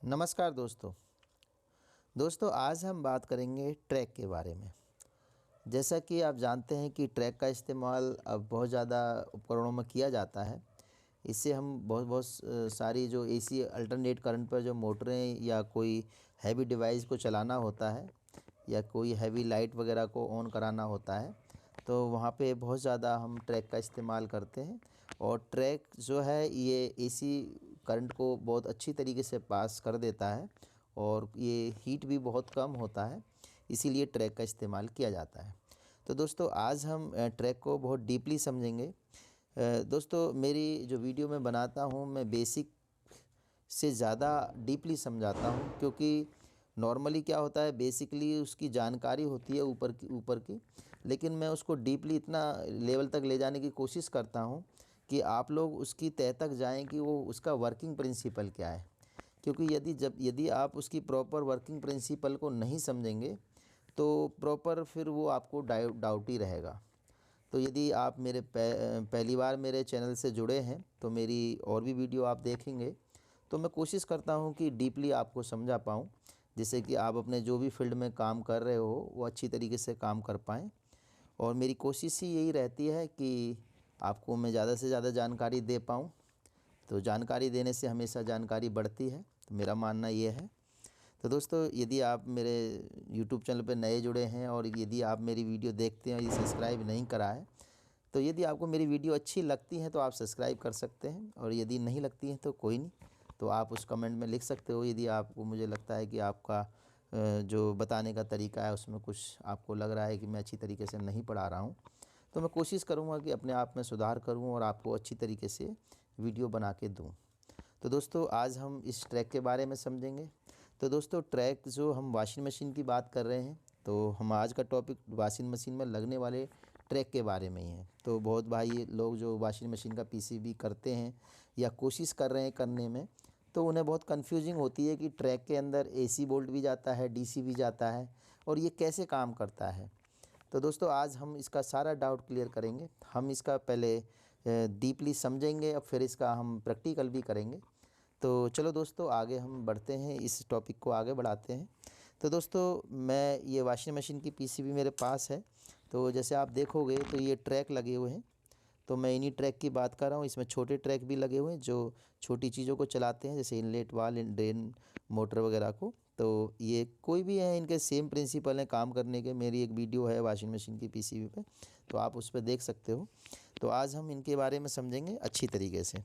नमस्कार दोस्तों आज हम बात करेंगे ट्रैक के बारे में। जैसा कि आप जानते हैं कि ट्रैक का इस्तेमाल अब बहुत ज़्यादा उपकरणों में किया जाता है। इससे हम बहुत सारी जो एसी अल्टरनेट करंट पर जो मोटरें या कोई हैवी डिवाइस को चलाना होता है या कोई हैवी लाइट वगैरह को ऑन कराना होता है, तो वहाँ पे बहुत ज़्यादा हम ट्रैक का इस्तेमाल करते हैं। और ट्रैक जो है ये एसी करंट को बहुत अच्छी तरीके से पास कर देता है और ये हीट भी बहुत कम होता है, इसीलिए ट्रैक का इस्तेमाल किया जाता है। तो दोस्तों आज हम ट्रैक को बहुत डीपली समझेंगे। दोस्तों मेरी जो वीडियो मैं बनाता हूँ मैं बेसिक से ज़्यादा डीपली समझाता हूँ, क्योंकि नॉर्मली क्या होता है बेसिकली उसकी जानकारी होती है ऊपर की, लेकिन मैं उसको डीपली इतना लेवल तक ले जाने की कोशिश करता हूँ कि आप लोग उसकी तह तक जाएं कि वो उसका वर्किंग प्रिंसिपल क्या है। क्योंकि यदि आप उसकी प्रॉपर वर्किंग प्रिंसिपल को नहीं समझेंगे तो प्रॉपर फिर वो आपको डाउट ही रहेगा। तो यदि आप पहली बार मेरे चैनल से जुड़े हैं तो मेरी और भी वीडियो आप देखेंगे, तो मैं कोशिश करता हूं कि डीपली आपको समझा पाऊं, जिससे कि आप अपने जो भी फील्ड में काम कर रहे हो वो अच्छी तरीके से काम कर पाएँ। और मेरी कोशिश ही यही रहती है कि आपको मैं ज़्यादा से ज़्यादा जानकारी दे पाऊँ। तो जानकारी देने से हमेशा जानकारी बढ़ती है, तो मेरा मानना ये है। तो दोस्तों यदि आप मेरे YouTube चैनल पर नए जुड़े हैं और यदि आप मेरी वीडियो देखते हैं और ये सब्सक्राइब नहीं करा है, तो यदि आपको मेरी वीडियो अच्छी लगती है तो आप सब्सक्राइब कर सकते हैं, और यदि नहीं लगती है तो कोई नहीं, तो आप उस कमेंट में लिख सकते हो। यदि आपको मुझे लगता है कि आपका जो बताने का तरीका है उसमें कुछ आपको लग रहा है कि मैं अच्छी तरीके से नहीं पढ़ा रहा हूँ, तो मैं कोशिश करूँगा कि अपने आप में सुधार करूँ और आपको अच्छी तरीके से वीडियो बना के दूँ। तो दोस्तों आज हम इस ट्रैक के बारे में समझेंगे। तो दोस्तों ट्रैक जो हम वॉशिंग मशीन की बात कर रहे हैं, तो हम आज का टॉपिक वॉशिंग मशीन में लगने वाले ट्रैक के बारे में ही है। तो बहुत भाई लोग जो वॉशिंग मशीन का पीसीबी करते हैं या कोशिश कर रहे हैं करने में, तो उन्हें बहुत कंफ्यूजिंग होती है कि ट्रैक के अंदर एसी बोल्ट भी जाता है, डीसी भी जाता है, और ये कैसे काम करता है। तो दोस्तों आज हम इसका सारा डाउट क्लियर करेंगे। हम इसका पहले डीपली समझेंगे और फिर इसका हम प्रैक्टिकल भी करेंगे। तो चलो दोस्तों आगे हम बढ़ते हैं, इस टॉपिक को आगे बढ़ाते हैं। तो दोस्तों मैं ये वॉशिंग मशीन की पीसीबी मेरे पास है। तो जैसे आप देखोगे तो ये ट्रैक लगे हुए हैं, तो मैं इन्हीं ट्रैक की बात कर रहा हूँ। इसमें छोटे ट्रैक भी लगे हुए हैं जो छोटी चीज़ों को चलाते हैं, जैसे इनलेट वाल, ड्रेन, मोटर वगैरह को। तो ये कोई भी है, इनके सेम प्रिंसिपल हैं काम करने के। मेरी एक वीडियो है वॉशिंग मशीन की पीसीबी पे, तो आप उस पर देख सकते हो। तो आज हम इनके बारे में समझेंगे अच्छी तरीके से।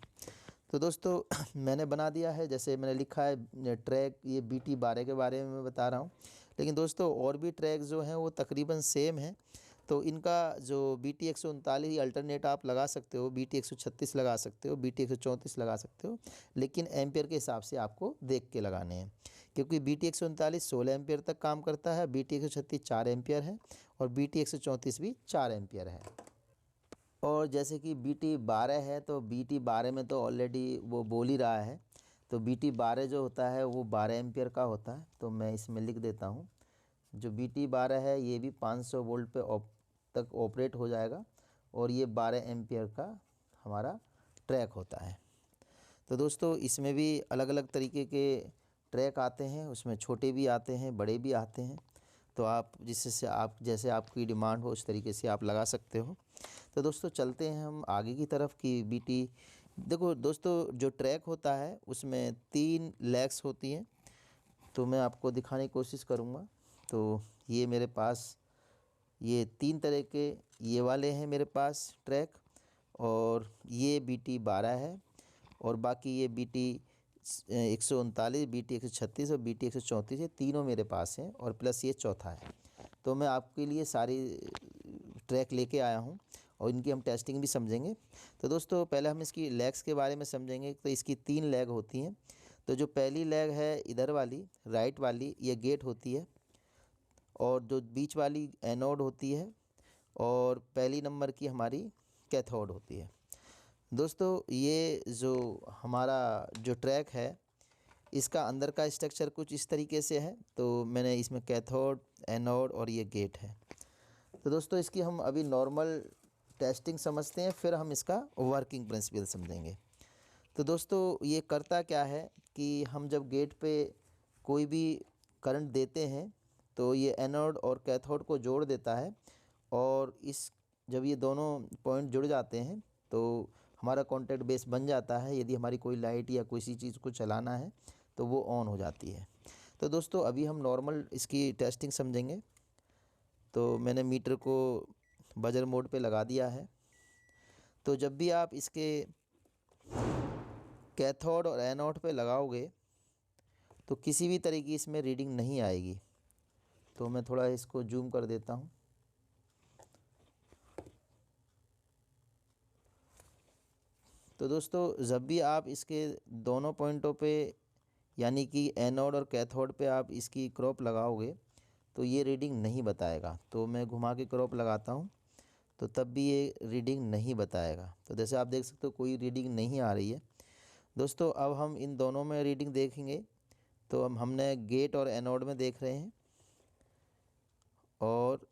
तो दोस्तों मैंने बना दिया है, जैसे मैंने लिखा है ट्रैक, ये BT12 के बारे में मैं बता रहा हूँ। लेकिन दोस्तों और भी ट्रैक जो हैं वो तकरीबन सेम हैं। तो इनका जो BT139 अल्टरनेट आप लगा सकते हो, BT136 लगा सकते हो, BT134 लगा सकते हो, लेकिन एम्पियर के हिसाब से आपको देख के लगाने हैं। क्योंकि BT139 16 एम्पियर तक काम करता है, BT136 4 एम्पियर है, और BT134 भी 4 एम्पियर है। और जैसे कि BT12 है, तो BT12 में तो ऑलरेडी वो बोल ही रहा है। तो BT12 जो होता है वो 12 एम्पियर का होता है। तो मैं इसमें लिख देता हूँ, जो BT12 है ये भी 500 वोल्ट पे तक ऑपरेट हो जाएगा, और ये 12 एम्पियर का हमारा ट्रैक होता है। तो दोस्तों इसमें भी अलग अलग तरीके के ट्रैक आते हैं, उसमें छोटे भी आते हैं, बड़े भी आते हैं। तो आप जिससे आप जैसे आपकी डिमांड हो उस तरीके से आप लगा सकते हो। तो दोस्तों चलते हैं हम आगे की तरफ कि BT, देखो दोस्तों जो ट्रैक होता है उसमें 3 लेग्स होती हैं। तो मैं आपको दिखाने की कोशिश करूँगा। तो ये मेरे पास ये 3 तरह के ये वाले हैं मेरे पास ट्रैक, और ये BT12 है, और बाकी ये BT139, BT136 और BT134, ये तीनों मेरे पास हैं, और प्लस ये चौथा है। तो मैं आपके लिए सारी ट्रैक लेके आया हूँ और इनकी हम टेस्टिंग भी समझेंगे। तो दोस्तों पहले हम इसकी लेग्स के बारे में समझेंगे। तो इसकी 3 लेग होती हैं। तो जो पहली लेग है इधर वाली राइट वाली, ये गेट होती है, और जो बीच वाली एनोड होती है, और पहली नंबर की हमारी कैथोड होती है। दोस्तों ये जो हमारा जो ट्रैक है इसका अंदर का स्ट्रक्चर कुछ इस तरीके से है। तो मैंने इसमें कैथोड, एनोड और ये गेट है। तो दोस्तों इसकी हम अभी नॉर्मल टेस्टिंग समझते हैं, फिर हम इसका वर्किंग प्रिंसिपल समझेंगे। तो दोस्तों ये करता क्या है कि हम जब गेट पे कोई भी करंट देते हैं तो ये एनोड और कैथोड को जोड़ देता है, और इस जब ये दोनों पॉइंट जुड़ जाते हैं तो हमारा कॉन्टैक्ट बेस बन जाता है। यदि हमारी कोई लाइट या किसी चीज़ को चलाना है तो वो ऑन हो जाती है। तो दोस्तों अभी हम नॉर्मल इसकी टेस्टिंग समझेंगे। तो मैंने मीटर को बजर मोड पे लगा दिया है। तो जब भी आप इसके कैथोड और एनोड पे लगाओगे तो किसी भी तरह की इसमें रीडिंग नहीं आएगी। तो मैं थोड़ा इसको जूम कर देता हूँ। तो दोस्तों जब भी आप इसके दोनों पॉइंटों पे यानी कि एनोड और कैथोड पे आप इसकी क्रॉप लगाओगे तो ये रीडिंग नहीं बताएगा। तो मैं घुमा के क्रॉप लगाता हूँ तो तब भी ये रीडिंग नहीं बताएगा। तो जैसे आप देख सकते हो कोई रीडिंग नहीं आ रही है। दोस्तों अब हम इन दोनों में रीडिंग देखेंगे। तो हमने गेट और एनोड में देख रहे हैं, और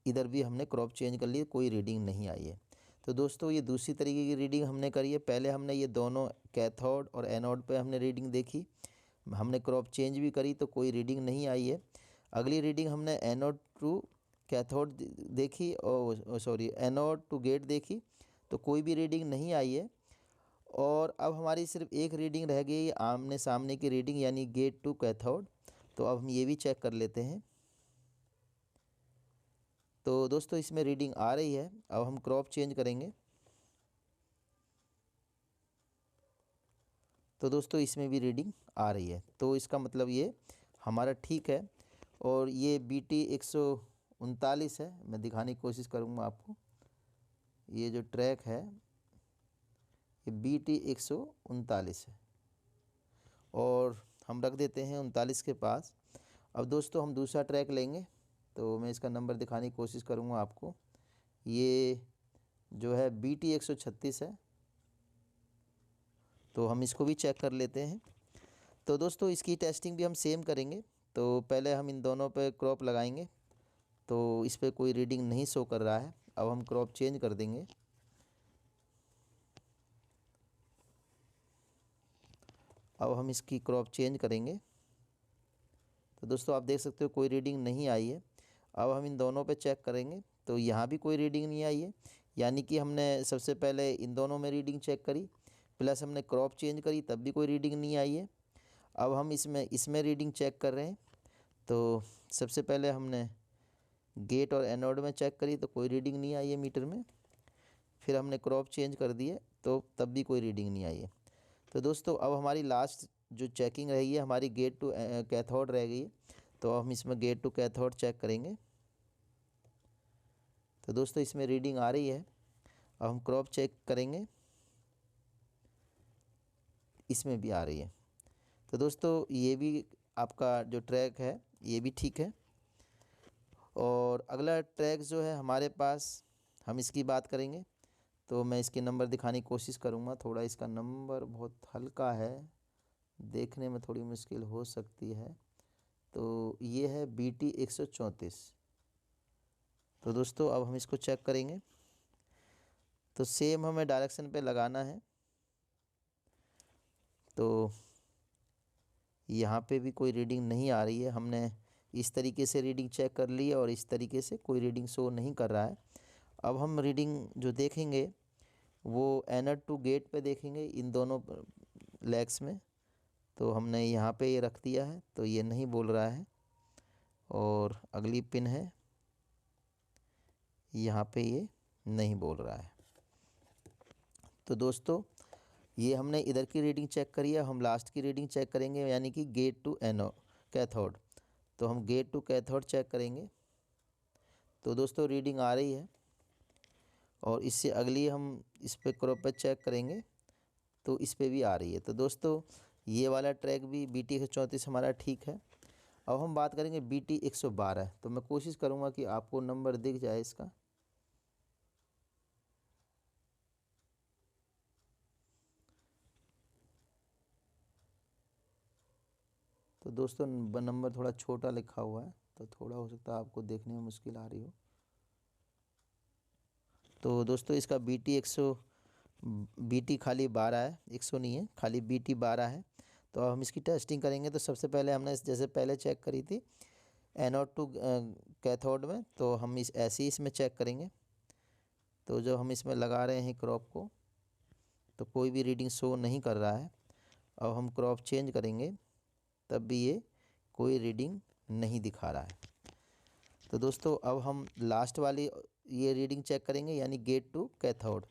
इधर भी हमने क्रॉप चेंज कर ली, कोई रीडिंग नहीं आई है। तो दोस्तों ये दूसरी तरीके की रीडिंग हमने करी है। पहले हमने ये दोनों कैथोड और एनोड पे हमने रीडिंग देखी, हमने क्रॉप चेंज भी करी तो कोई रीडिंग नहीं आई है। अगली रीडिंग हमने एनोड टू कैथोड देखी, और सॉरी एनोड टू गेट देखी, तो कोई भी रीडिंग नहीं आई है। और अब हमारी सिर्फ एक रीडिंग रह गई, आमने सामने की रीडिंग, यानी गेट टू कैथोड। तो अब हम ये भी चेक कर लेते हैं। तो दोस्तों इसमें रीडिंग आ रही है। अब हम क्रॉप चेंज करेंगे। तो दोस्तों इसमें भी रीडिंग आ रही है, तो इसका मतलब ये हमारा ठीक है। और ये BT 139 है। मैं दिखाने की कोशिश करूँगा आपको। ये जो ट्रैक है ये BT 139 है, और हम रख देते हैं 39 के पास। अब दोस्तों हम दूसरा ट्रैक लेंगे, तो मैं इसका नंबर दिखाने की कोशिश करूँगा आपको। ये जो है BT 136 है। तो हम इसको भी चेक कर लेते हैं। तो दोस्तों इसकी टेस्टिंग भी हम सेम करेंगे। तो पहले हम इन दोनों पे क्रॉप लगाएंगे, तो इस पे कोई रीडिंग नहीं शो कर रहा है। अब हम क्रॉप चेंज कर देंगे। अब हम इसकी क्रॉप चेंज करेंगे। तो दोस्तों आप देख सकते हो कोई रीडिंग नहीं आई है। अब हम इन दोनों पे चेक करेंगे, तो यहाँ भी कोई रीडिंग नहीं आई है। यानी कि हमने सबसे पहले इन दोनों में रीडिंग चेक करी, प्लस हमने क्रॉप चेंज करी, तब भी कोई रीडिंग नहीं आई है। अब हम इसमें रीडिंग चेक कर रहे हैं। तो सबसे पहले हमने गेट और एनोड में चेक करी तो कोई रीडिंग नहीं आई है मीटर में। फिर हमने क्रॉप चेंज कर दिए तो तब भी कोई रीडिंग नहीं आई है। तो दोस्तों अब हमारी लास्ट जो चेकिंग रही है हमारी गेट टू कैथोड रह गई है। तो हम इसमें गेट टू कैथोड चेक करेंगे। तो दोस्तों इसमें रीडिंग आ रही है। अब हम क्रॉप चेक करेंगे, इसमें भी आ रही है। तो दोस्तों ये भी आपका जो ट्रैक है ये भी ठीक है। और अगला ट्रैक जो है हमारे पास, हम इसकी बात करेंगे। तो मैं इसके नंबर दिखाने की कोशिश करूँगा। थोड़ा इसका नंबर बहुत हल्का है, देखने में थोड़ी मुश्किल हो सकती है। तो ये है BT 134। तो दोस्तों अब हम इसको चेक करेंगे। तो सेम हमें डायरेक्शन पे लगाना है। तो यहाँ पे भी कोई रीडिंग नहीं आ रही है। हमने इस तरीके से रीडिंग चेक कर ली है और इस तरीके से कोई रीडिंग शो नहीं कर रहा है। अब हम रीडिंग जो देखेंगे वो एनोड टू गेट पे देखेंगे, इन दोनों लेग्स में। तो हमने यहाँ पे ये रख दिया है, तो ये नहीं बोल रहा है। और अगली पिन है, यहाँ पे ये नहीं बोल रहा है। तो दोस्तों ये हमने इधर की रीडिंग चेक करी है। हम लास्ट की रीडिंग चेक करेंगे, यानी कि गेट टू कैथोड। तो हम गेट टू कैथोड चेक करेंगे। तो दोस्तों रीडिंग आ रही है, और इससे अगली हम इस पे क्रॉप पे चेक करेंगे तो इस पे भी आ रही है। तो दोस्तों ये वाला ट्रैक भी BT 134 हमारा ठीक है। अब हम बात करेंगे BT 112। तो मैं कोशिश करूँगा कि आपको नंबर दिख जाए इसका। तो दोस्तों नंबर थोड़ा छोटा लिखा हुआ है, तो थोड़ा हो सकता है आपको देखने में मुश्किल आ रही हो। तो दोस्तों इसका BT BT खाली 12 है, 100 नहीं है, खाली BT 12 है। तो अब हम इसकी टेस्टिंग करेंगे। तो सबसे पहले हमने जैसे पहले चेक करी थी एनोड टू कैथोड में, तो हम ऐसे ही इसमें चेक करेंगे। तो जब हम इसमें लगा रहे हैं क्रॉप को तो कोई भी रीडिंग शो नहीं कर रहा है। अब हम क्रॉप चेंज करेंगे तब भी ये कोई रीडिंग नहीं दिखा रहा है। तो दोस्तों अब हम लास्ट वाली ये रीडिंग चेक करेंगे, यानी गेट टू कैथोड।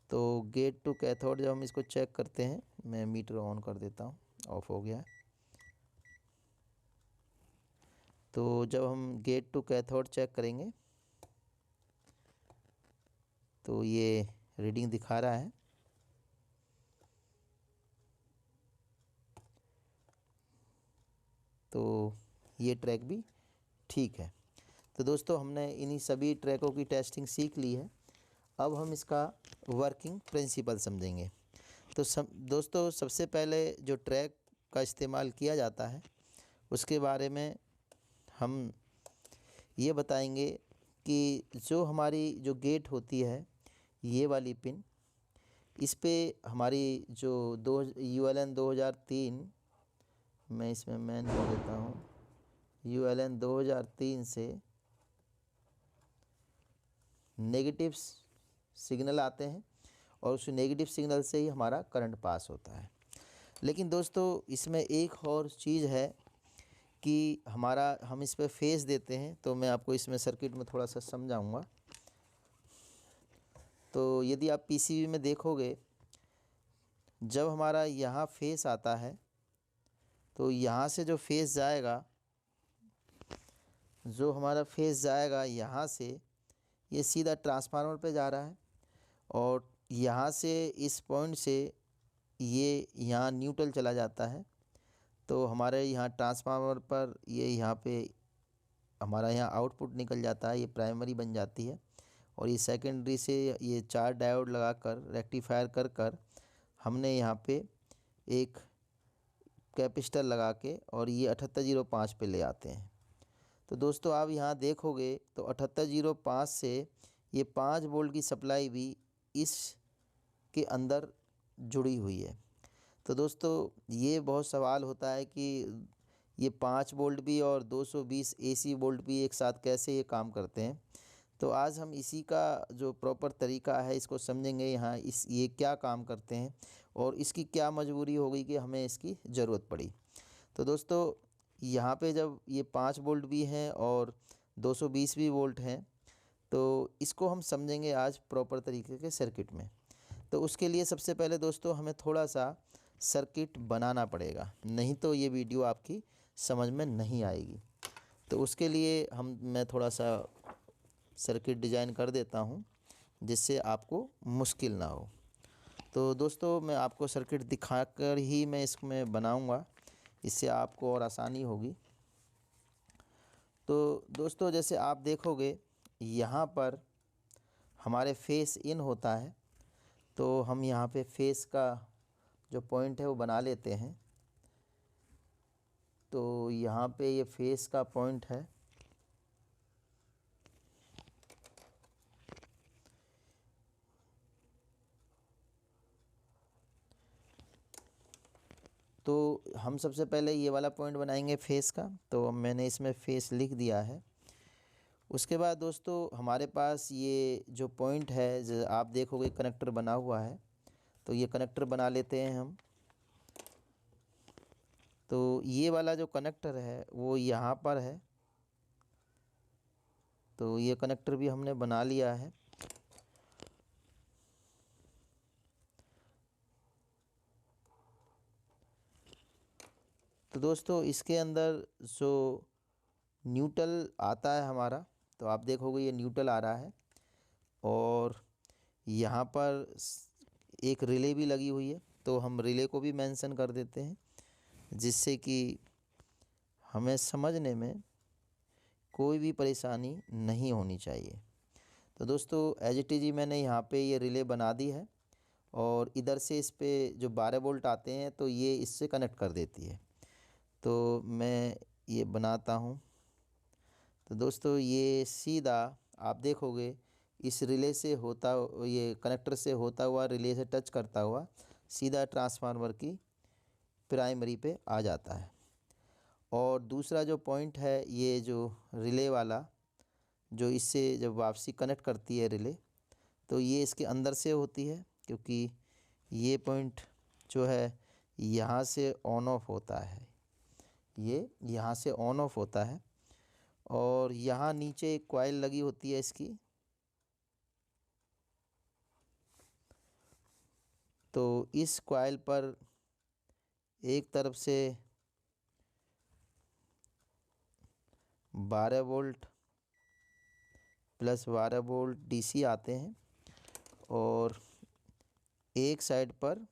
तो गेट टू कैथोड जब हम इसको चेक करते हैं, मैं मीटर ऑन कर देता हूँ, ऑफ हो गया है। तो जब हम गेट टू कैथोड चेक करेंगे तो ये रीडिंग दिखा रहा है। तो ये ट्रैक भी ठीक है। तो दोस्तों हमने इन्हीं सभी ट्रैकों की टेस्टिंग सीख ली है। अब हम इसका वर्किंग प्रिंसिपल समझेंगे। तो दोस्तों सबसे पहले जो ट्रैक का इस्तेमाल किया जाता है उसके बारे में हम ये बताएंगे कि जो हमारी जो गेट होती है, ये वाली पिन, इस पे हमारी जो ULN 2003, मैं इसमें मैन कर देता हूँ, ULN 2003 से नेगेटिव सिग्नल आते हैं और उस नेगेटिव सिग्नल से ही हमारा करंट पास होता है। लेकिन दोस्तों इसमें एक और चीज़ है कि हम इस पर फेस देते हैं। तो मैं आपको इसमें सर्किट में थोड़ा सा समझाऊंगा। तो यदि आप PCB में देखोगे, जब हमारा यहाँ फेस आता है तो यहाँ से जो फेस जाएगा, यहाँ से ये सीधा ट्रांसफार्मर पे जा रहा है और यहाँ से इस पॉइंट से ये यहाँ न्यूट्रल चला जाता है। तो हमारे यहाँ ट्रांसफार्मर पर ये यहाँ पे हमारा यहाँ आउटपुट निकल जाता है, ये प्राइमरी बन जाती है और ये सेकेंडरी से ये 4 डायोड लगाकर रेक्टिफायर कर हमने यहाँ पे एक कैपेसिटर लगा के और ये 7805 पे ले आते हैं। तो दोस्तों आप यहाँ देखोगे तो 7805 से ये 5 वोल्ट की सप्लाई भी इस के अंदर जुड़ी हुई है। तो दोस्तों ये बहुत सवाल होता है कि ये 5 वोल्ट भी और 220 AC वोल्ट भी एक साथ कैसे ये काम करते हैं। तो आज हम इसी का जो प्रॉपर तरीका है इसको समझेंगे, यहाँ ये क्या काम करते हैं और इसकी क्या मजबूरी हो गई कि हमें इसकी ज़रूरत पड़ी। तो दोस्तों यहाँ पे जब ये 5 वोल्ट भी हैं और 220 भी वोल्ट हैं, तो इसको हम समझेंगे आज प्रॉपर तरीके के सर्किट में। तो उसके लिए सबसे पहले दोस्तों हमें थोड़ा सा सर्किट बनाना पड़ेगा, नहीं तो ये वीडियो आपकी समझ में नहीं आएगी। तो उसके लिए मैं थोड़ा सा सर्किट डिज़ाइन कर देता हूँ जिससे आपको मुश्किल ना हो। तो दोस्तों मैं आपको सर्किट दिखाकर ही मैं इसमें बनाऊँगा, इससे आपको और आसानी होगी। तो दोस्तों जैसे आप देखोगे यहाँ पर हमारे फेस इन होता है, तो हम यहाँ पे फेस का जो पॉइंट है वो बना लेते हैं। तो यहाँ पे ये फेस का पॉइंट है। तो हम सबसे पहले ये वाला पॉइंट बनाएंगे फेस का। तो मैंने इसमें फेस लिख दिया है। उसके बाद दोस्तों हमारे पास ये जो पॉइंट है, जो आप देखोगे कनेक्टर बना हुआ है, तो ये कनेक्टर बना लेते हैं हम। तो ये वाला जो कनेक्टर है वो यहाँ पर है, तो ये कनेक्टर भी हमने बना लिया है। तो दोस्तों इसके अंदर जो न्यूट्रल आता है हमारा, तो आप देखोगे ये न्यूट्रल आ रहा है और यहाँ पर एक रिले भी लगी हुई है। तो हम रिले को भी मेंशन कर देते हैं जिससे कि हमें समझने में कोई भी परेशानी नहीं होनी चाहिए। तो दोस्तों एज इट इज़ मैंने यहाँ पे ये रिले बना दी है और इधर से इस पे जो 12 वोल्ट आते हैं तो ये इससे कनेक्ट कर देती है। तो मैं ये बनाता हूँ। तो दोस्तों ये सीधा आप देखोगे इस रिले से होता, ये कनेक्टर से होता हुआ रिले से टच करता हुआ सीधा ट्रांसफार्मर की प्राइमरी पे आ जाता है। और दूसरा जो पॉइंट है, ये जो रिले वाला, जो इससे जब वापसी कनेक्ट करती है रिले, तो ये इसके अंदर से होती है, क्योंकि ये पॉइंट जो है यहाँ से ऑन ऑफ होता है, ये यहाँ से ऑन ऑफ होता है। और यहाँ नीचे एक कॉइल लगी होती है इसकी, तो इस कॉइल पर एक तरफ से 12 वोल्ट प्लस 12 वोल्ट डीसी आते हैं, और एक साइड पर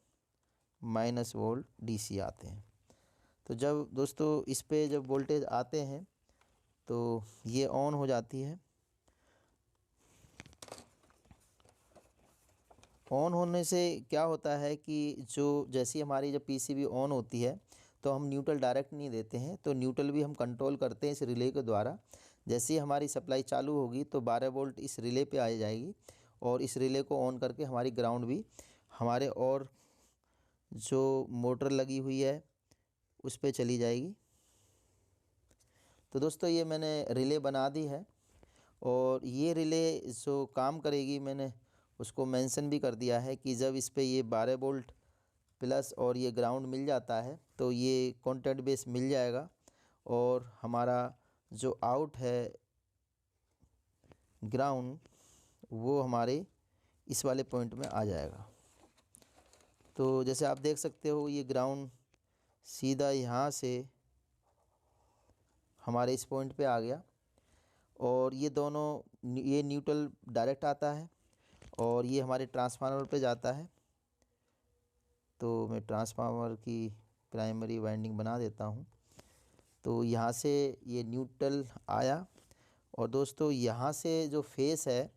माइनस वोल्ट डीसी आते हैं। तो जब दोस्तों इस पे जब वोल्टेज आते हैं तो ये ऑन हो जाती है। ऑन होने से क्या होता है कि जो जैसी हमारी जब पीसीबी ऑन होती है तो हम न्यूट्रल डायरेक्ट नहीं देते हैं, तो न्यूट्रल भी हम कंट्रोल करते हैं इस रिले के द्वारा। जैसे ही हमारी सप्लाई चालू होगी तो 12 वोल्ट इस रिले पे आ जाएगी, और इस रिले को ऑन करके हमारी ग्राउंड भी हमारे और जो मोटर लगी हुई है उस पे चली जाएगी। तो दोस्तों ये मैंने रिले बना दी है, और ये रिले जो काम करेगी मैंने उसको मेंशन भी कर दिया है कि जब इस पे ये 12 वोल्ट प्लस और ये ग्राउंड मिल जाता है तो ये कॉन्टैक्ट बेस मिल जाएगा, और हमारा जो आउट है ग्राउंड वो हमारे इस वाले पॉइंट में आ जाएगा। तो जैसे आप देख सकते हो ये ग्राउंड सीधा यहाँ से हमारे इस पॉइंट पे आ गया, और ये दोनों, ये न्यूट्रल डायरेक्ट आता है और ये हमारे ट्रांसफार्मर पे जाता है। तो मैं ट्रांसफार्मर की प्राइमरी वाइंडिंग बना देता हूँ। तो यहाँ से ये न्यूट्रल आया, और दोस्तों यहाँ से जो फेस है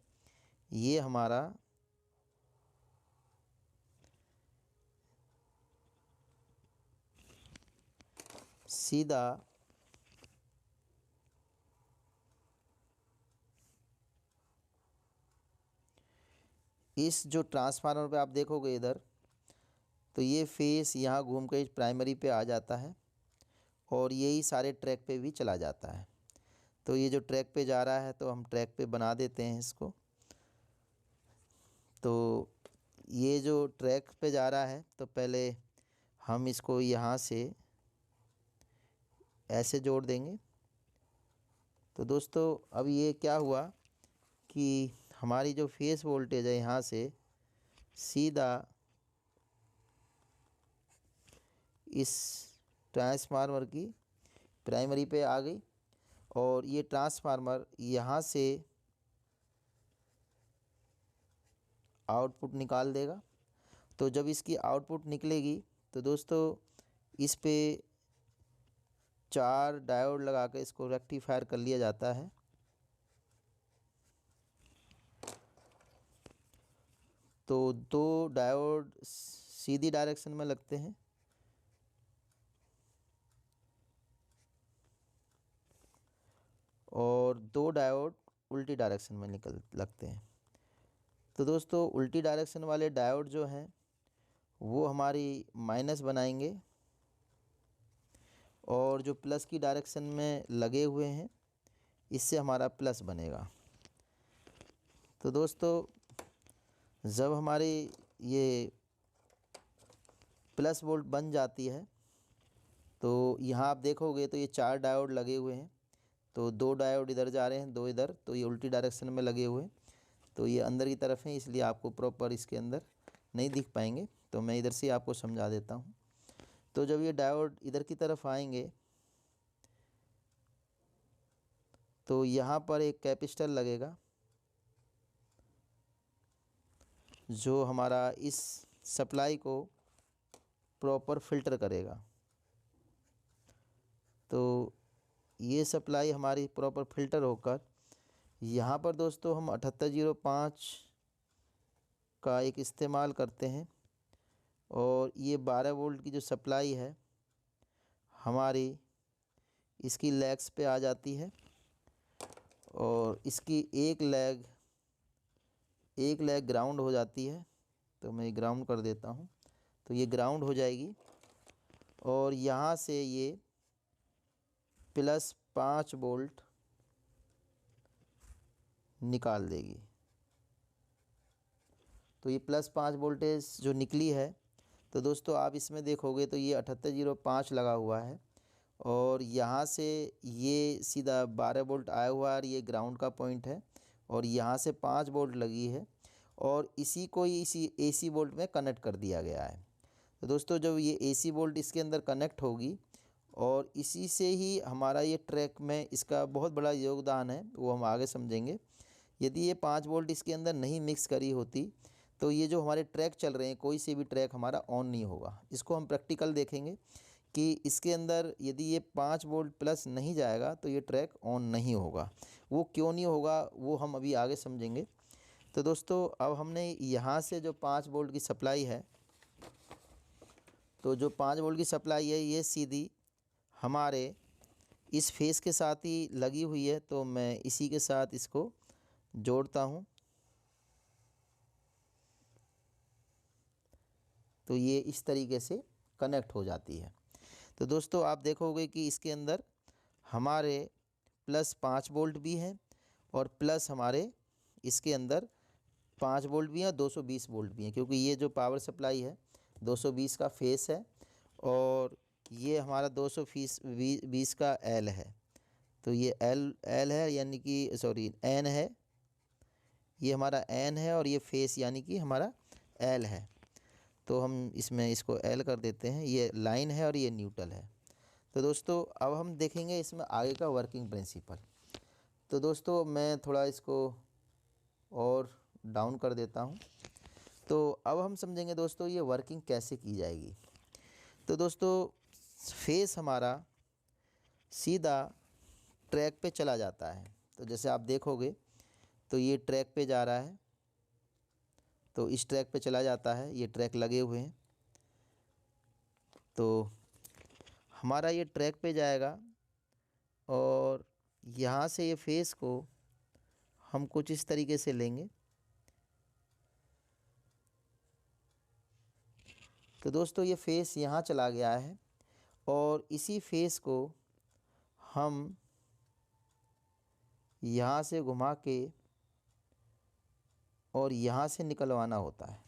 ये हमारा सीधा इस जो ट्रांसफार्मर पे आप देखोगे इधर, तो ये फेस यहाँ घूम के इस प्राइमरी पे आ जाता है, और यही सारे ट्रैक पे भी चला जाता है। तो ये जो ट्रैक पे जा रहा है तो हम ट्रैक पे बना देते हैं इसको। तो ये जो ट्रैक पे जा रहा है तो पहले हम इसको यहाँ से ऐसे जोड़ देंगे। तो दोस्तों अब ये क्या हुआ कि हमारी जो फेस वोल्टेज है यहाँ से सीधा इस ट्रांसफार्मर की प्राइमरी पे आ गई, और ये ट्रांसफार्मर यहाँ से आउटपुट निकाल देगा। तो जब इसकी आउटपुट निकलेगी तो दोस्तों इस पे 4 डायोड लगा के इसको रेक्टिफायर कर लिया जाता है। तो 2 डायोड सीधी डायरेक्शन में लगते हैं, और 2 डायोड उल्टी डायरेक्शन में लगते हैं। तो दोस्तों उल्टी डायरेक्शन वाले डायोड जो हैं वो हमारी माइनस बनाएंगे, और जो प्लस की डायरेक्शन में लगे हुए हैं इससे हमारा प्लस बनेगा। तो दोस्तों जब हमारी ये प्लस वोल्ट बन जाती है तो यहाँ आप देखोगे तो ये 4 डायोड लगे हुए हैं, तो 2 डायोड इधर जा रहे हैं, 2 इधर, तो ये उल्टी डायरेक्शन में लगे हुए हैं। तो ये अंदर की तरफ है, इसलिए आपको प्रॉपर इसके अंदर नहीं दिख पाएंगे, तो मैं इधर से आपको समझा देता हूँ। तो जब ये डायोड इधर की तरफ आएंगे तो यहाँ पर एक कैपेसिटर लगेगा जो हमारा इस सप्लाई को प्रॉपर फिल्टर करेगा। तो ये सप्लाई हमारी प्रॉपर फिल्टर होकर यहाँ पर दोस्तों हम 7805 का एक इस्तेमाल करते हैं, और ये 12 वोल्ट की जो सप्लाई है हमारी इसकी लेग्स पे आ जाती है, और इसकी एक लेग एक लेग ग्राउंड हो जाती है, तो मैं ग्राउंड कर देता हूँ। तो ये ग्राउंड हो जाएगी और यहाँ से ये +5 वोल्ट निकाल देगी। तो ये +5 वोल्टेज जो निकली है, तो दोस्तों आप इसमें देखोगे तो ये 7805 लगा हुआ है और यहाँ से ये सीधा 12 वोल्ट आया हुआ है और ये ग्राउंड का पॉइंट है और यहाँ से 5 वोल्ट लगी है और इसी को इसी AC वोल्ट में कनेक्ट कर दिया गया है। तो दोस्तों जब ये AC वोल्ट इसके अंदर कनेक्ट होगी और इसी से ही हमारा ये ट्रैक में इसका बहुत बड़ा योगदान है, वो हम आगे समझेंगे। यदि ये 5 वोल्ट इसके अंदर नहीं मिक्स करी होती तो ये जो हमारे ट्रैक चल रहे हैं, कोई से भी ट्रैक हमारा ऑन नहीं होगा। इसको हम प्रैक्टिकल देखेंगे कि इसके अंदर यदि ये 5 वोल्ट प्लस नहीं जाएगा तो ये ट्रैक ऑन नहीं होगा। वो क्यों नहीं होगा वो हम अभी आगे समझेंगे। तो दोस्तों अब हमने यहाँ से जो 5 वोल्ट की सप्लाई है, तो जो 5 वोल्ट की सप्लाई है ये सीधी हमारे इस फेस के साथ ही लगी हुई है, तो मैं इसी के साथ इसको जोड़ता हूँ। तो ये इस तरीके से कनेक्ट हो जाती है। तो दोस्तों आप देखोगे कि इसके अंदर हमारे +5 वोल्ट भी हैं और प्लस हमारे इसके अंदर 5 वोल्ट भी हैं और 220 वोल्ट भी हैं, क्योंकि ये जो पावर सप्लाई है 220 का फेस है और ये हमारा 220 का एल है। तो ये एल है यानी कि सॉरी एन है, ये हमारा एन है और ये फेस यानी कि हमारा एल है। तो हम इसमें इसको एल कर देते हैं, ये लाइन है और ये न्यूट्रल है। तो दोस्तों अब हम देखेंगे इसमें आगे का वर्किंग प्रिंसिपल। तो दोस्तों मैं थोड़ा इसको और डाउन कर देता हूँ। तो अब हम समझेंगे दोस्तों ये वर्किंग कैसे की जाएगी। तो दोस्तों फेस हमारा सीधा ट्रैक पे चला जाता है। तो जैसे आप देखोगे तो ये ट्रैक पे जा रहा है, तो इस ट्रैक पे चला जाता है, ये ट्रैक लगे हुए हैं। तो हमारा ये ट्रैक पे जाएगा और यहाँ से ये फेस को हम कुछ इस तरीके से लेंगे। तो दोस्तों ये फेस यहाँ चला गया है और इसी फेस को हम यहाँ से घुमा के और यहाँ से निकलवाना होता है।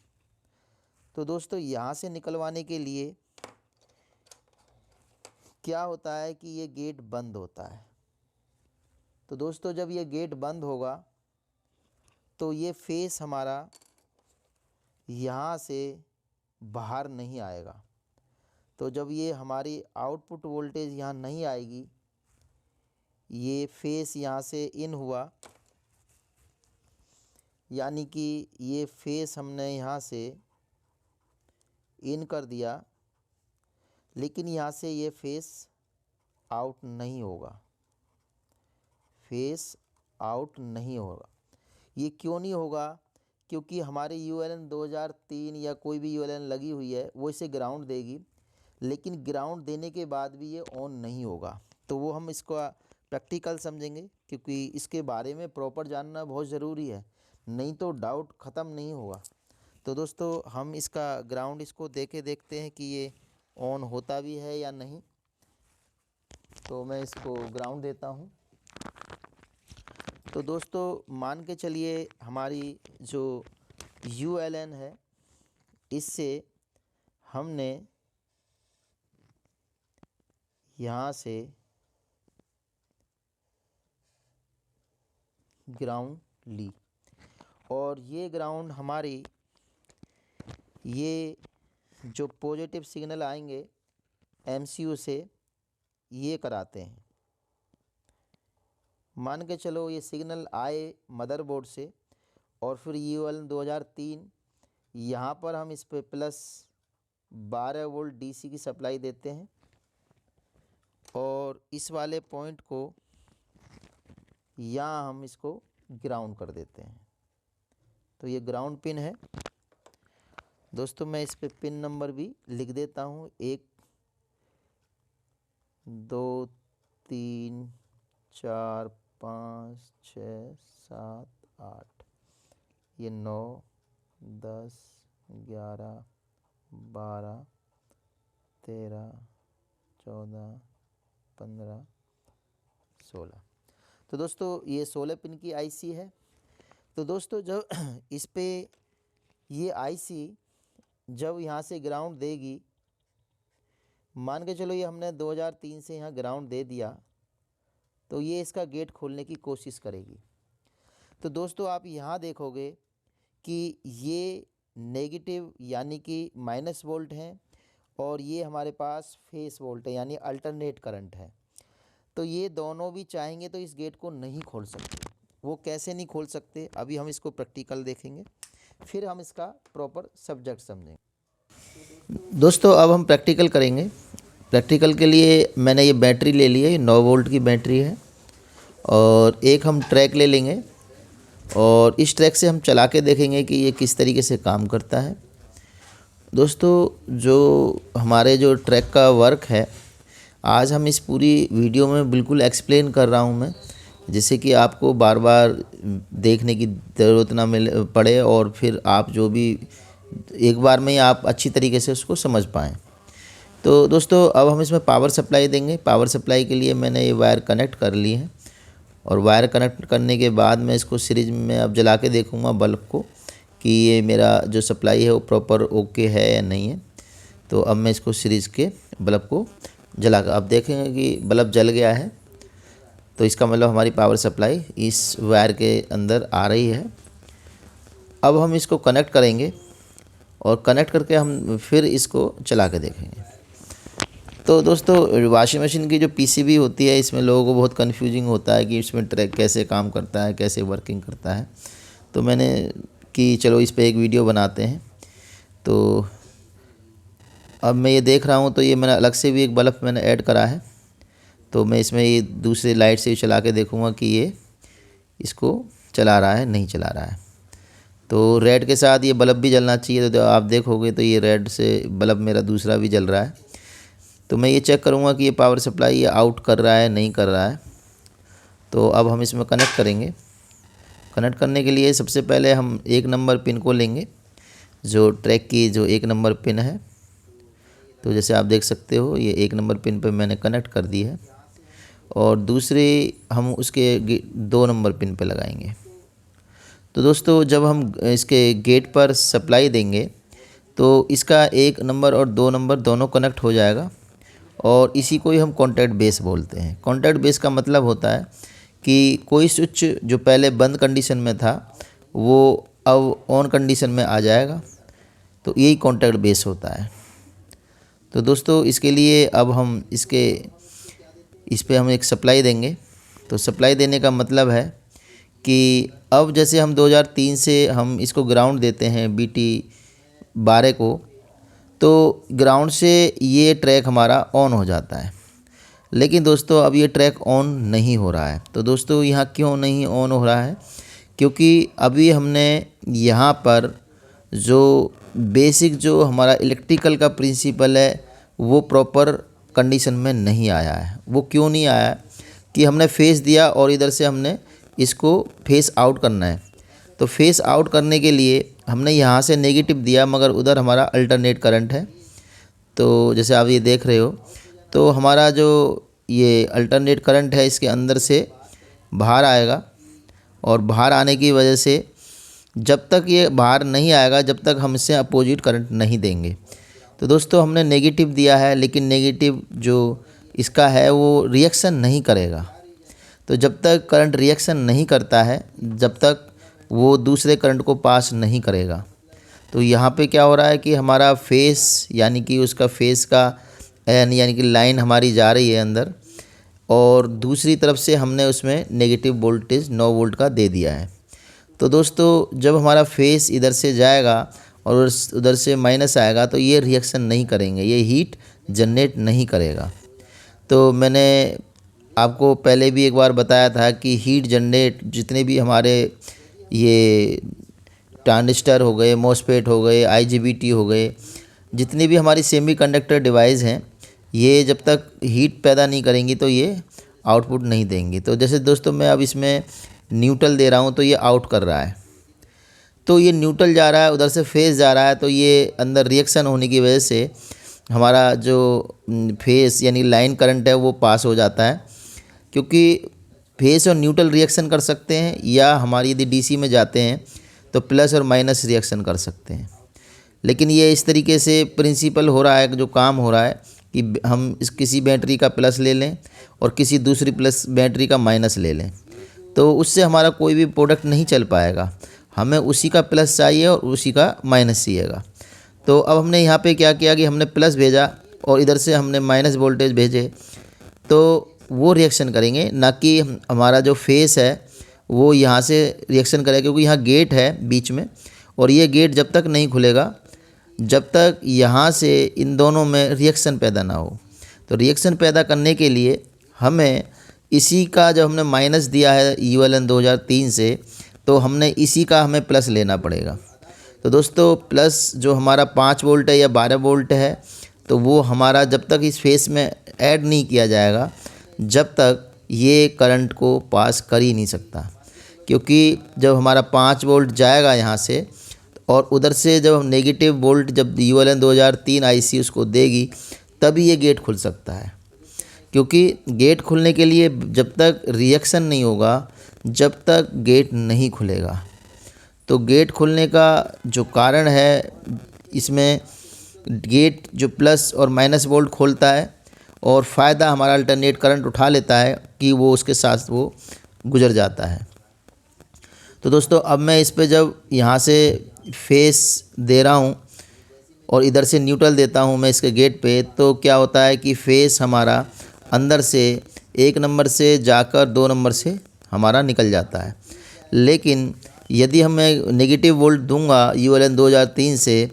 तो दोस्तों यहाँ से निकलवाने के लिए क्या होता है कि ये गेट बंद होता है। तो दोस्तों जब ये गेट बंद होगा तो ये फेस हमारा यहाँ से बाहर नहीं आएगा। तो जब ये हमारी आउटपुट वोल्टेज यहाँ नहीं आएगी, ये फेस यहाँ से इन हुआ, यानी कि ये फेस हमने यहाँ से इन कर दिया, लेकिन यहाँ से ये फेस आउट नहीं होगा, फेस आउट नहीं होगा। ये क्यों नहीं होगा? क्योंकि हमारी ULN 2003 या कोई भी ULN लगी हुई है वो इसे ग्राउंड देगी, लेकिन ग्राउंड देने के बाद भी ये ऑन नहीं होगा। तो वो हम इसका प्रैक्टिकल समझेंगे, क्योंकि इसके बारे में प्रॉपर जानना बहुत ज़रूरी है, नहीं तो डाउट ख़त्म नहीं होगा। तो दोस्तों हम इसका ग्राउंड इसको देखते हैं कि ये ऑन होता भी है या नहीं। तो मैं इसको ग्राउंड देता हूँ। तो दोस्तों मान के चलिए हमारी जो ULN है इससे हमने यहाँ से ग्राउंड ली और ये ग्राउंड हमारी ये जो पॉजिटिव सिग्नल आएंगे MCU से ये कराते हैं। मान के चलो ये सिग्नल आए मदरबोर्ड से और फिर ULN 2003 यहाँ पर हम इस पे +12 वोल्ट DC की सप्लाई देते हैं और इस वाले पॉइंट को यहाँ हम इसको ग्राउंड कर देते हैं। तो ये ग्राउंड पिन है दोस्तों। मैं इस पे पिन नंबर भी लिख देता हूँ, 1 2 3 4 5 6 7 8, ये 9, 10, 11, 12, 13, 14, 15, 16। तो दोस्तों ये 16 पिन की आईसी है। तो दोस्तों जब इस पे ये आईसी जब यहाँ से ग्राउंड देगी, मान के चलो ये हमने 2003 से यहाँ ग्राउंड दे दिया, तो ये इसका गेट खोलने की कोशिश करेगी। तो दोस्तों आप यहाँ देखोगे कि ये नेगेटिव यानी कि माइनस वोल्ट है और ये हमारे पास फेस वोल्ट है यानी अल्टरनेट करंट है। तो ये दोनों भी चाहेंगे तो इस गेट को नहीं खोल सकते। वो कैसे नहीं खोल सकते, अभी हम इसको प्रैक्टिकल देखेंगे, फिर हम इसका प्रॉपर सब्जेक्ट समझेंगे। दोस्तों अब हम प्रैक्टिकल करेंगे। प्रैक्टिकल के लिए मैंने ये बैटरी ले ली है, ये 9 वोल्ट की बैटरी है, और एक हम ट्रैक ले लेंगे और इस ट्रैक से हम चला के देखेंगे कि ये किस तरीके से काम करता है। दोस्तों जो हमारे जो ट्रैक का वर्क है, आज हम इस पूरी वीडियो में बिल्कुल एक्सप्लेन कर रहा हूँ मैं, जिससे कि आपको बार बार देखने की ज़रूरत ना मिले पड़े और फिर आप जो भी एक बार में ही आप अच्छी तरीके से उसको समझ पाएँ। तो दोस्तों अब हम इसमें पावर सप्लाई देंगे। पावर सप्लाई के लिए मैंने ये वायर कनेक्ट कर ली है और वायर कनेक्ट करने के बाद मैं इसको सीरीज में अब जला के देखूँगा बल्ब को कि ये मेरा जो सप्लाई है वो प्रॉपर ओके है या नहीं है। तो अब मैं इसको सीरीज के बल्ब को जला कर अब देखेंगे कि बल्ब जल गया है, तो इसका मतलब हमारी पावर सप्लाई इस वायर के अंदर आ रही है। अब हम इसको कनेक्ट करेंगे और कनेक्ट करके हम फिर इसको चला के देखेंगे। तो दोस्तों वॉशिंग मशीन की जो पीसीबी होती है, इसमें लोगों को बहुत कन्फ्यूजिंग होता है कि इसमें ट्रैक कैसे काम करता है, कैसे वर्किंग करता है। तो मैंने कि चलो इस पे एक वीडियो बनाते हैं। तो अब मैं ये देख रहा हूँ, तो ये मैंने अलग से भी एक बल्ब मैंने ऐड करा है। तो मैं इसमें ये दूसरी लाइट से चला के देखूँगा कि ये इसको चला रहा है नहीं चला रहा है। तो रेड के साथ ये बल्ब भी जलना चाहिए, तो आप देखोगे तो ये रेड से बल्ब मेरा दूसरा भी जल रहा है। तो मैं ये चेक करूँगा कि ये पावर सप्लाई ये आउट कर रहा है नहीं कर रहा है। तो अब हम इसमें कनेक्ट करेंगे। कनेक्ट करने के लिए सबसे पहले हम 1 नंबर पिन को लेंगे, जो ट्रैक की जो 1 नंबर पिन है। तो जैसे आप देख सकते हो ये 1 नंबर पिन पे मैंने कनेक्ट कर दी है और दूसरे हम उसके 2 नंबर पिन पे लगाएंगे। तो दोस्तों जब हम इसके गेट पर सप्लाई देंगे तो इसका 1 नंबर और 2 नंबर दोनों कनेक्ट हो जाएगा और इसी को ही हम कॉन्टैक्ट बेस बोलते हैं। कॉन्टैक्ट बेस का मतलब होता है कि कोई स्विच जो पहले बंद कंडीशन में था वो अब ऑन कंडीशन में आ जाएगा, तो यही कॉन्टैक्ट बेस होता है। तो दोस्तों इसके लिए अब हम इस पे हम एक सप्लाई देंगे। तो सप्लाई देने का मतलब है कि अब जैसे हम 2003 से हम इसको ग्राउंड देते हैं BT 12 को, तो ग्राउंड से ये ट्रैक हमारा ऑन हो जाता है। लेकिन दोस्तों अब ये ट्रैक ऑन नहीं हो रहा है। तो दोस्तों यहाँ क्यों नहीं ऑन हो रहा है? क्योंकि अभी हमने यहाँ पर जो बेसिक जो हमारा इलेक्ट्रिकल का प्रिंसिपल है वो प्रॉपर कंडीशन में नहीं आया है। वो क्यों नहीं आया? कि हमने फेस दिया और इधर से हमने इसको फेस आउट करना है। तो फेस आउट करने के लिए हमने यहाँ से नेगेटिव दिया, मगर उधर हमारा अल्टरनेट करंट है। तो जैसे आप ये देख रहे हो, तो हमारा जो ये अल्टरनेट करंट है इसके अंदर से बाहर आएगा और बाहर आने की वजह से जब तक ये बाहर नहीं आएगा जब तक हम इससे अपोजिट करंट नहीं देंगे। तो दोस्तों हमने नेगेटिव दिया है, लेकिन नेगेटिव जो इसका है वो रिएक्शन नहीं करेगा। तो जब तक करंट रिएक्शन नहीं करता है जब तक वो दूसरे करंट को पास नहीं करेगा। तो यहाँ पे क्या हो रहा है कि हमारा फेस यानी कि उसका फेस का यानी कि लाइन हमारी जा रही है अंदर, और दूसरी तरफ से हमने उसमें नेगेटिव वोल्टेज 9 वोल्ट का दे दिया है। तो दोस्तों जब हमारा फेस इधर से जाएगा और उधर से माइनस आएगा तो ये रिएक्शन नहीं करेंगे, ये हीट जनरेट नहीं करेगा। तो मैंने आपको पहले भी एक बार बताया था कि हीट जनरेट जितने भी हमारे ये ट्रांजिस्टर हो गए, मॉसफेट हो गए, IGBT हो गए, जितनी भी हमारी सेमीकंडक्टर डिवाइस हैं, ये जब तक हीट पैदा नहीं करेंगी तो ये आउटपुट नहीं देंगी। तो जैसे दोस्तों मैं अब इसमें न्यूट्रल दे रहा हूँ तो ये आउट कर रहा है। तो ये न्यूट्रल जा रहा है, उधर से फेस जा रहा है, तो ये अंदर रिएक्शन होने की वजह से हमारा जो फेस यानी लाइन करंट है वो पास हो जाता है। क्योंकि फेस और न्यूट्रल रिएक्शन कर सकते हैं, या हमारी यदि डीसी में जाते हैं तो प्लस और माइनस रिएक्शन कर सकते हैं। लेकिन ये इस तरीके से प्रिंसिपल हो रहा है, जो काम हो रहा है कि हम किसी बैटरी का प्लस ले लें और किसी दूसरी प्लस बैटरी का माइनस ले लें, तो उससे हमारा कोई भी प्रोडक्ट नहीं चल पाएगा। हमें उसी का प्लस चाहिए और उसी का माइनस चाहिएगा। तो अब हमने यहाँ पे क्या किया कि हमने प्लस भेजा और इधर से हमने माइनस वोल्टेज भेजे, तो वो रिएक्शन करेंगे, ना कि हमारा जो फेस है वो यहाँ से रिएक्शन करेगा। क्योंकि यहाँ गेट है बीच में, और ये गेट जब तक नहीं खुलेगा, जब तक यहाँ से इन दोनों में रिएक्शन पैदा ना हो। तो रिएक्शन पैदा करने के लिए हमें इसी का, जब हमने माइनस दिया है ULN 2003 से, तो हमने इसी का हमें प्लस लेना पड़ेगा। तो दोस्तों प्लस जो हमारा 5 वोल्ट है या 12 वोल्ट है, तो वो हमारा जब तक इस फेस में ऐड नहीं किया जाएगा, जब तक ये करंट को पास कर ही नहीं सकता। क्योंकि जब हमारा 5 वोल्ट जाएगा यहाँ से, और उधर से जब हम नेगेटिव वोल्ट, जब ULN 2003 IC उसको देगी, तभी ये गेट खुल सकता है। क्योंकि गेट खुलने के लिए जब तक रिएक्शन नहीं होगा, जब तक गेट नहीं खुलेगा। तो गेट खुलने का जो कारण है, इसमें गेट जो प्लस और माइनस वोल्ट खोलता है, और फ़ायदा हमारा अल्टरनेट करंट उठा लेता है कि वो उसके साथ वो गुजर जाता है। तो दोस्तों अब मैं इस पे जब यहाँ से फेस दे रहा हूँ और इधर से न्यूट्रल देता हूँ मैं इसके गेट पे, तो क्या होता है कि फेस हमारा अंदर से 1 नंबर से जाकर 2 नंबर से हमारा निकल जाता है। लेकिन यदि मैं नेगेटिव वोल्ट दूंगा ULN 2003 से,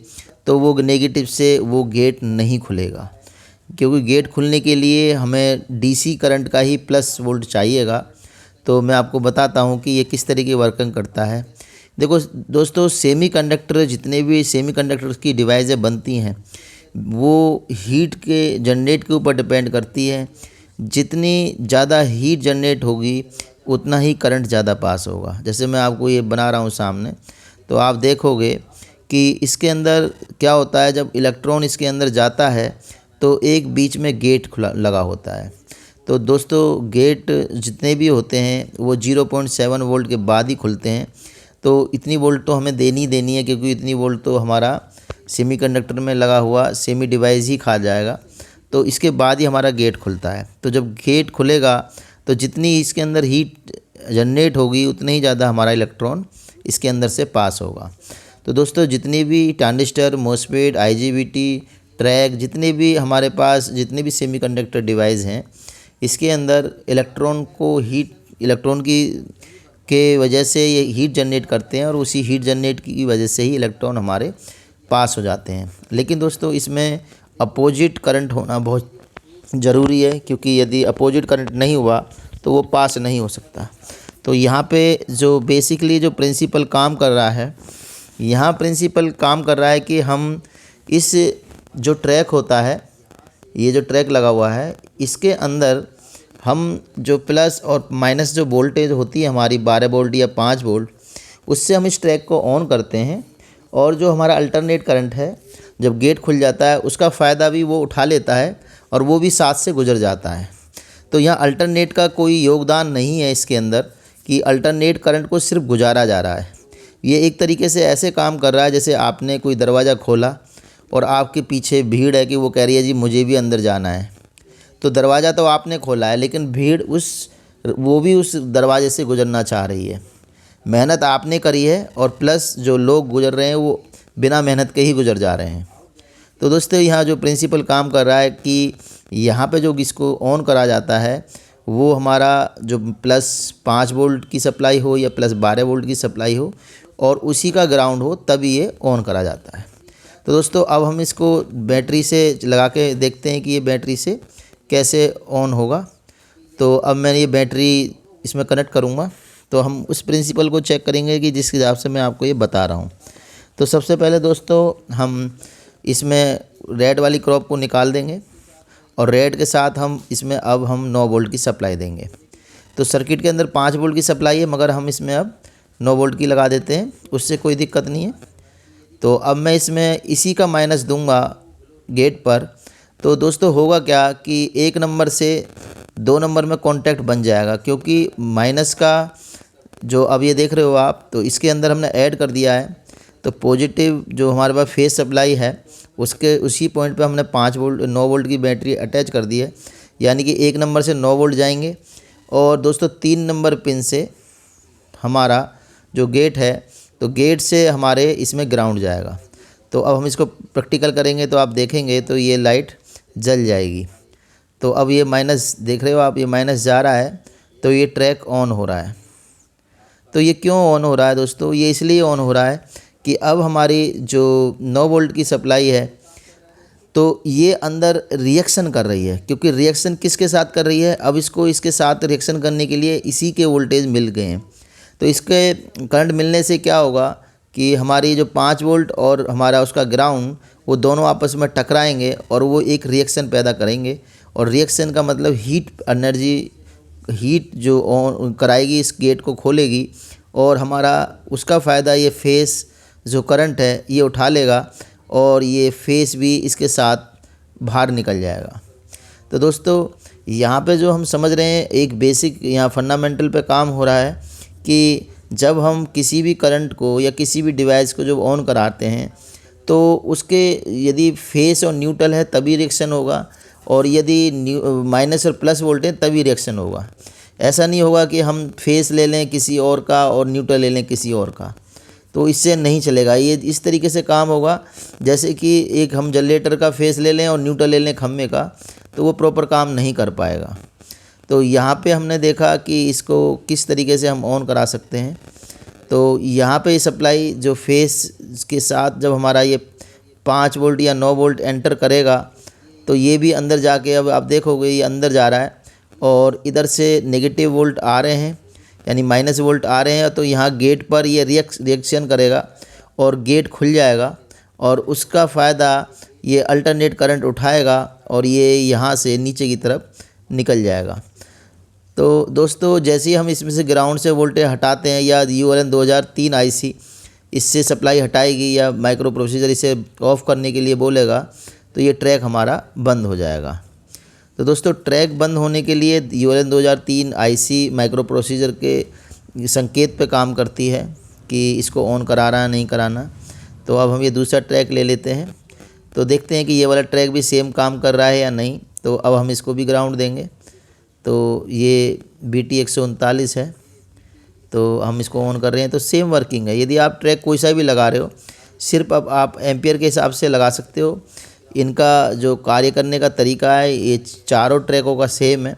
तो वो नेगेटिव से वो गेट नहीं खुलेगा। क्योंकि गेट खुलने के लिए हमें DC करंट का ही प्लस वोल्ट चाहिएगा। तो मैं आपको बताता हूँ कि ये किस तरीके वर्किंग करता है। देखो दोस्तों, सेमीकंडक्टर, जितने भी सेमीकंडक्टर्स की डिवाइसें बनती हैं, वो हीट के जनरेट के ऊपर डिपेंड करती है। जितनी ज़्यादा हीट जनरेट होगी, उतना ही करंट ज़्यादा पास होगा। जैसे मैं आपको ये बना रहा हूँ सामने, तो आप देखोगे कि इसके अंदर क्या होता है, जब इलेक्ट्रॉन इसके अंदर जाता है तो एक बीच में गेट खुला लगा होता है। तो दोस्तों गेट जितने भी होते हैं वो 0.7 वोल्ट के बाद ही खुलते हैं। तो इतनी वोल्ट तो हमें देनी ही देनी है, क्योंकि इतनी वोल्ट तो हमारा सेमीकंडक्टर में लगा हुआ सेमी डिवाइस ही खा जाएगा। तो इसके बाद ही हमारा गेट खुलता है। तो जब गेट खुलेगा, तो जितनी इसके अंदर हीट जनरेट होगी, उतनी ही ज़्यादा हमारा इलेक्ट्रॉन इसके अंदर से पास होगा। तो दोस्तों जितनी भी ट्रांजिस्टर, मॉसफेट, IGBT, ट्रैक, जितने भी हमारे पास जितने भी सेमीकंडक्टर डिवाइस हैं, इसके अंदर इलेक्ट्रॉन की के वजह से ये हीट जनरेट करते हैं, और उसी हीट जनरेट की वजह से ही इलेक्ट्रॉन हमारे पास हो जाते हैं। लेकिन दोस्तों इसमें अपोजिट करंट होना बहुत ज़रूरी है, क्योंकि यदि अपोजिट करंट नहीं हुआ तो वो पास नहीं हो सकता। तो यहाँ पे जो बेसिकली जो प्रिंसिपल काम कर रहा है, यहाँ प्रिंसिपल काम कर रहा है कि हम इस जो ट्रैक होता है, ये जो ट्रैक लगा हुआ है, इसके अंदर हम जो प्लस और माइनस जो वोल्टेज होती है हमारी 12 वोल्ट या 5 वोल्ट, उससे हम इस ट्रैक को ऑन करते हैं। और जो हमारा अल्टरनेट करंट है, जब गेट खुल जाता है, उसका फ़ायदा भी वो उठा लेता है, और वो भी साथ से गुजर जाता है। तो यहाँ अल्टरनेट का कोई योगदान नहीं है इसके अंदर, कि अल्टरनेट करंट को सिर्फ गुजारा जा रहा है। ये एक तरीके से ऐसे काम कर रहा है जैसे आपने कोई दरवाज़ा खोला और आपके पीछे भीड़ है कि वो कह रही है जी मुझे भी अंदर जाना है। तो दरवाज़ा तो आपने खोला है, लेकिन भीड़ वो भी उस दरवाजे से गुजरना चाह रही है। मेहनत आपने करी है, और प्लस जो लोग गुजर रहे हैं वो बिना मेहनत के ही गुजर जा रहे हैं। तो दोस्तों यहाँ जो प्रिंसिपल काम कर रहा है कि यहाँ पे जो इसको ऑन करा जाता है, वो हमारा जो प्लस 5 वोल्ट की सप्लाई हो या प्लस 12 वोल्ट की सप्लाई हो, और उसी का ग्राउंड हो, तभी ये ऑन करा जाता है। तो दोस्तों अब हम इसको बैटरी से लगा के देखते हैं कि ये बैटरी से कैसे ऑन होगा। तो अब मैं ये बैटरी इसमें कनेक्ट करूँगा, तो हम उस प्रिंसिपल को चेक करेंगे कि जिस हिसाब से मैं आपको ये बता रहा हूँ। तो सबसे पहले दोस्तों हम इसमें रेड वाली क्रॉप को निकाल देंगे, और रेड के साथ हम इसमें अब 9 वोल्ट की सप्लाई देंगे। तो सर्किट के अंदर 5 वोल्ट की सप्लाई है, मगर हम इसमें अब 9 वोल्ट की लगा देते हैं, उससे कोई दिक्कत नहीं है। तो अब मैं इसमें इसी का माइनस दूंगा गेट पर। तो दोस्तों होगा क्या कि 1 नंबर से 2 नंबर में कांटेक्ट बन जाएगा, क्योंकि माइनस का जो अब ये देख रहे हो आप, तो इसके अंदर हमने ऐड कर दिया है। तो पॉजिटिव जो हमारे पास फेस सप्लाई है उसके उसी पॉइंट पे हमने 5 वोल्ट 9 वोल्ट की बैटरी अटैच कर दी है, यानी कि 1 नंबर से 9 वोल्ट जाएंगे। और दोस्तों 3 नंबर पिन से हमारा जो गेट है, तो गेट से हमारे इसमें ग्राउंड जाएगा। तो अब हम इसको प्रैक्टिकल करेंगे तो आप देखेंगे तो ये लाइट जल जाएगी। तो अब ये माइनस देख रहे हो आप, ये माइनस जा रहा है, तो ये ट्रैक ऑन हो रहा है। तो ये क्यों ऑन हो रहा है दोस्तों? ये इसलिए ऑन हो रहा है कि अब हमारी जो 9 वोल्ट की सप्लाई है, तो ये अंदर रिएक्शन कर रही है। क्योंकि रिएक्शन किसके साथ कर रही है? अब इसको इसके साथ रिएक्शन करने के लिए इसी के वोल्टेज मिल गए हैं। तो इसके करंट मिलने से क्या होगा कि हमारी जो 5 वोल्ट और हमारा उसका ग्राउंड, वो दोनों आपस में टकराएंगे और वो एक रिएक्शन पैदा करेंगे। और रिएक्शन का मतलब हीट एनर्जी, हीट जो ऑन कराएगी, इस गेट को खोलेगी, और हमारा उसका फ़ायदा ये फेस जो करंट है ये उठा लेगा, और ये फेस भी इसके साथ बाहर निकल जाएगा। तो दोस्तों यहाँ पे जो हम समझ रहे हैं, एक बेसिक यहाँ फंडामेंटल पे काम हो रहा है कि जब हम किसी भी करंट को या किसी भी डिवाइस को जब ऑन कराते हैं, तो उसके यदि फेस और न्यूट्रल है तभी रिएक्शन होगा, और यदि माइनस और प्लस वोल्टेज तभी रिएक्शन होगा। ऐसा नहीं होगा कि हम फेस ले लें किसी और का और न्यूट्रल ले लें किसी और का, तो इससे नहीं चलेगा। ये इस तरीके से काम होगा जैसे कि एक हम जनरेटर का फेस ले लें और न्यूट्रल ले लें खम्भे का, तो वो प्रॉपर काम नहीं कर पाएगा। तो यहाँ पे हमने देखा कि इसको किस तरीके से हम ऑन करा सकते हैं। तो यहाँ पे सप्लाई जो फेस के साथ जब हमारा ये 5 वोल्ट या 9 वोल्ट एंटर करेगा, तो ये भी अंदर जाके, अब आप देखोगे ये अंदर जा रहा है, और इधर से नेगेटिव वोल्ट आ रहे हैं, यानी माइनस वोल्ट आ रहे हैं। तो यहाँ गेट पर ये रिएक्शन करेगा और गेट खुल जाएगा, और उसका फ़ायदा ये अल्टरनेट करंट उठाएगा और ये यहाँ से नीचे की तरफ निकल जाएगा। तो दोस्तों जैसे ही हम इसमें से ग्राउंड से वोल्टेज हटाते हैं, या ULN 2003 IC इससे सप्लाई हटाएगी, या माइक्रो प्रोसीजर इसे ऑफ़ करने के लिए बोलेगा, तो ये ट्रैक हमारा बंद हो जाएगा। तो दोस्तों ट्रैक बंद होने के लिए ULN 2003 IC माइक्रो प्रोसीजर के संकेत पे काम करती है कि इसको ऑन कराना नहीं कराना। तो अब हम ये दूसरा ट्रैक ले लेते हैं, तो देखते हैं कि ये वाला ट्रैक भी सेम काम कर रहा है या नहीं। तो अब हम इसको भी ग्राउंड देंगे। तो ये BT 139 है, तो हम इसको ऑन कर रहे हैं, तो सेम वर्किंग है। यदि आप ट्रैक कोई सा भी लगा रहे हो, सिर्फ अब आप एम्पियर के हिसाब से लगा सकते हो। इनका जो कार्य करने का तरीका है, ये चारों ट्रैकों का सेम है,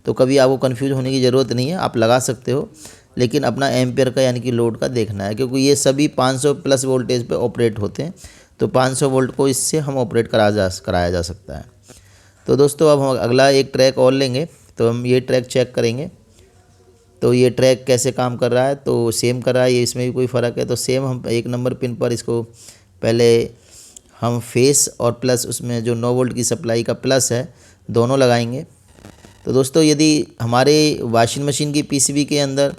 तो कभी आपको कंफ्यूज होने की ज़रूरत नहीं है, आप लगा सकते हो। लेकिन अपना एम्पियर का यानी कि लोड का देखना है, क्योंकि ये सभी 500 प्लस वोल्टेज पे ऑपरेट होते हैं। तो 500 वोल्ट को इससे हम ऑपरेट कराया जा सकता है। तो दोस्तों अब हम अगला एक ट्रैक और लेंगे, तो हम ये ट्रैक चेक करेंगे। तो ये ट्रैक कैसे काम कर रहा है, तो सेम कर रहा है, ये इसमें भी कोई फ़र्क है। तो सेम हम 1 नंबर पिन पर इसको पहले हम फेस और प्लस, उसमें जो 9 वोल्ट की सप्लाई का प्लस है, दोनों लगाएंगे। तो दोस्तों यदि हमारे वॉशिंग मशीन की PCB के अंदर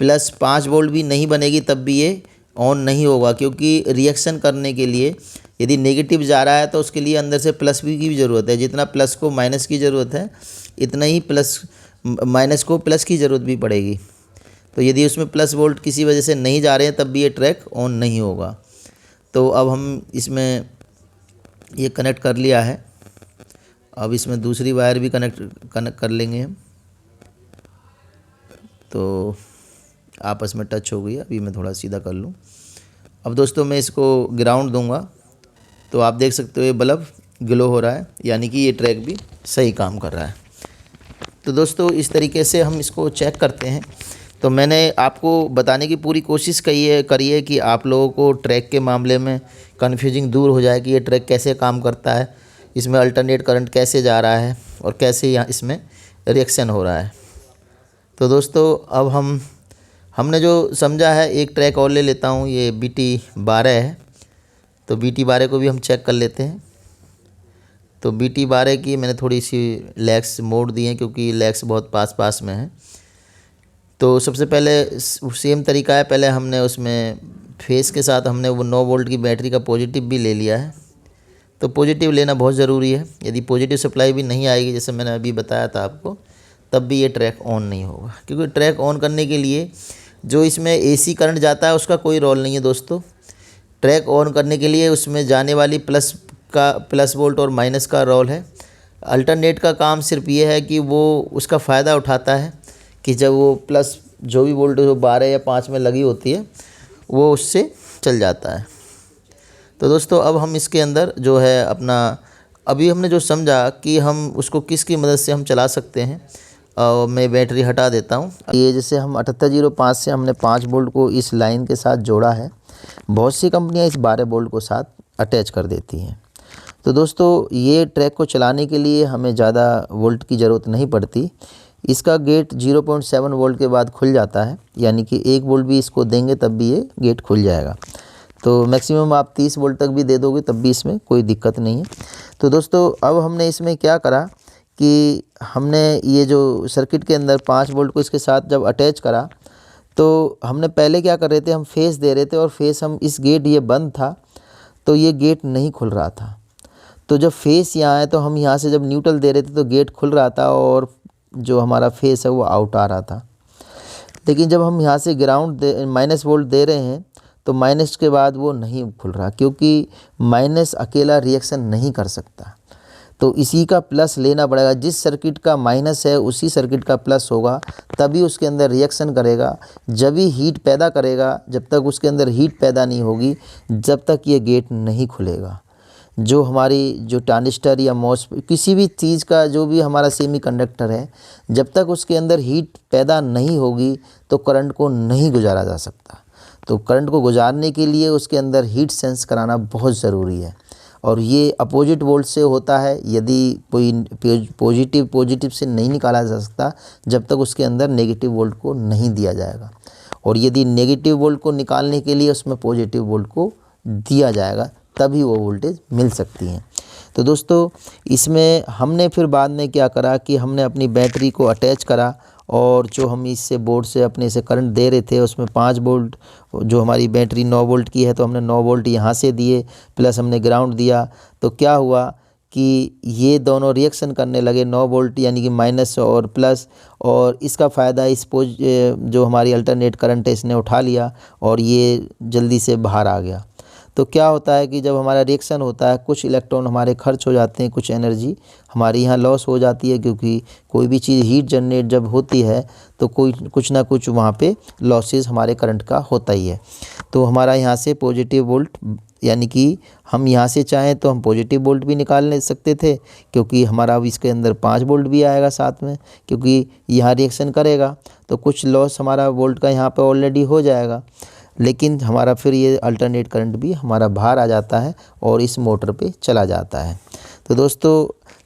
प्लस 5 वोल्ट भी नहीं बनेगी, तब भी ये ऑन नहीं होगा, क्योंकि रिएक्शन करने के लिए यदि नेगेटिव जा रहा है तो उसके लिए अंदर से प्लस की भी ज़रूरत है। जितना प्लस को माइनस की ज़रूरत है, इतना ही माइनस को प्लस की ज़रूरत भी पड़ेगी। तो यदि उसमें प्लस वोल्ट किसी वजह से नहीं जा रहे हैं, तब भी ये ट्रैक ऑन नहीं होगा। तो अब हम इसमें ये कनेक्ट कर लिया है, अब इसमें दूसरी वायर भी कनेक्ट कर लेंगे हम। तो आपस में टच हो गई, अभी मैं थोड़ा सीधा कर लूँ। अब दोस्तों मैं इसको ग्राउंड दूंगा, तो आप देख सकते हो ये बल्ब ग्लो हो रहा है, यानी कि ये ट्रैक भी सही काम कर रहा है। तो दोस्तों इस तरीके से हम इसको चेक करते हैं। तो मैंने आपको बताने की पूरी कोशिश करी है कि आप लोगों को ट्रैक के मामले में कन्फ्यूजिंग दूर हो जाए कि ये ट्रैक कैसे काम करता है, इसमें अल्टरनेट करंट कैसे जा रहा है, और कैसे यहाँ इसमें रिएक्शन हो रहा है। तो दोस्तों अब हमने जो समझा है, एक ट्रैक और ले लेता हूँ, ये BT 12 है। तो BT 12 को भी हम चेक कर लेते हैं। तो BT 12 की मैंने थोड़ी सी लैग्स मोड़ दी हैं, क्योंकि लैग्स बहुत पास में है। तो सबसे पहले सेम तरीका है, पहले हमने उसमें फेस के साथ हमने वो 9 वोल्ट की बैटरी का पॉजिटिव भी ले लिया है। तो पॉजिटिव लेना बहुत ज़रूरी है। यदि पॉजिटिव सप्लाई भी नहीं आएगी, जैसे मैंने अभी बताया था आपको, तब भी ये ट्रैक ऑन नहीं होगा, क्योंकि ट्रैक ऑन करने के लिए जो इसमें एसी करंट जाता है उसका कोई रोल नहीं है दोस्तों। ट्रैक ऑन करने के लिए उसमें जाने वाली प्लस वोल्ट और माइनस का रोल है। अल्टरनेट का काम सिर्फ ये है कि वो उसका फ़ायदा उठाता है कि जब वो प्लस जो भी वोल्ट जो 12 या 5 में लगी होती है वो उससे चल जाता है। तो दोस्तों अब हम इसके अंदर जो है अपना अभी हमने जो समझा कि हम उसको किसकी मदद से हम चला सकते हैं, मैं बैटरी हटा देता हूँ। ये जैसे हम 7805 से हमने 5 वोल्ट को इस लाइन के साथ जोड़ा है। बहुत सी कंपनियां इस 12 वोल्ट को साथ अटैच कर देती हैं। तो दोस्तों ये ट्रैक को चलाने के लिए हमें ज़्यादा वोल्ट की ज़रूरत नहीं पड़ती। इसका गेट 0.7 वोल्ट के बाद खुल जाता है, यानी कि 1 वोल्ट भी इसको देंगे तब भी ये गेट खुल जाएगा। तो मैक्सिमम आप 30 वोल्ट तक भी दे दोगे तब भी इसमें कोई दिक्कत नहीं है। तो दोस्तों अब हमने इसमें क्या करा कि हमने ये जो सर्किट के अंदर 5 वोल्ट को इसके साथ जब अटैच करा, तो हमने पहले क्या कर रहे थे, हम फेस दे रहे थे और फेस हम इस गेट ये बंद था तो ये गेट नहीं खुल रहा था। तो जब फेस यहाँ है तो हम यहाँ से जब न्यूट्रल दे रहे थे तो गेट खुल रहा था और जो हमारा फेस है वो आउट आ रहा था। लेकिन जब हम यहाँ से ग्राउंड माइनस वोल्ट दे रहे हैं तो माइनस के बाद वो नहीं खुल रहा, क्योंकि माइनस अकेला रिएक्शन नहीं कर सकता। तो इसी का प्लस लेना पड़ेगा। जिस सर्किट का माइनस है उसी सर्किट का प्लस होगा, तभी उसके अंदर रिएक्शन करेगा, जब ही हीट पैदा करेगा। जब तक उसके अंदर हीट पैदा नहीं होगी जब तक ये गेट नहीं खुलेगा। जो हमारी जो ट्रांजिस्टर या मॉस किसी भी चीज़ का जो भी हमारा सेमीकंडक्टर है, जब तक उसके अंदर हीट पैदा नहीं होगी तो करंट को नहीं गुजारा जा सकता। तो करंट को गुजारने के लिए उसके अंदर हीट सेंस कराना बहुत ज़रूरी है, और ये अपोजिट वोल्ट से होता है। यदि कोई पॉजिटिव से नहीं निकाला जा सकता जब तक उसके अंदर नेगेटिव वोल्ट को नहीं दिया जाएगा, और यदि नेगेटिव वोल्ट को निकालने के लिए उसमें पॉजिटिव वोल्ट को दिया जाएगा तभी वो वोल्टेज मिल सकती है। तो दोस्तों इसमें हमने फिर बाद में क्या करा कि हमने अपनी बैटरी को अटैच करा, और जो हम इससे बोर्ड से अपने से करंट दे रहे थे उसमें 5 वोल्ट, जो हमारी बैटरी 9 वोल्ट की है तो हमने 9 वोल्ट यहाँ से दिए, प्लस हमने ग्राउंड दिया। तो क्या हुआ कि ये दोनों रिएक्शन करने लगे, 9 वोल्ट यानी कि माइनस और प्लस, और इसका फ़ायदा जो हमारी अल्टरनेट करंट है इसने उठा लिया और ये जल्दी से बाहर आ गया। तो क्या होता है कि जब हमारा रिएक्शन होता है कुछ इलेक्ट्रॉन हमारे खर्च हो जाते हैं, कुछ एनर्जी हमारी यहाँ लॉस हो जाती है, क्योंकि कोई भी चीज़ हीट जनरेट जब होती है तो कुछ ना कुछ वहाँ पे लॉसेस हमारे करंट का होता ही है। तो हमारा यहाँ से पॉजिटिव वोल्ट, यानी कि हम यहाँ से चाहें तो हम पॉजिटिव वोल्ट भी निकाल ले सकते थे, क्योंकि हमारा अब इसके अंदर 5 वोल्ट भी आएगा साथ में, क्योंकि यहाँ रिएक्शन करेगा तो कुछ लॉस हमारा वोल्ट का यहाँ पे ऑलरेडी हो जाएगा। लेकिन हमारा फिर ये अल्टरनेट करंट भी हमारा बाहर आ जाता है और इस मोटर पे चला जाता है। तो दोस्तों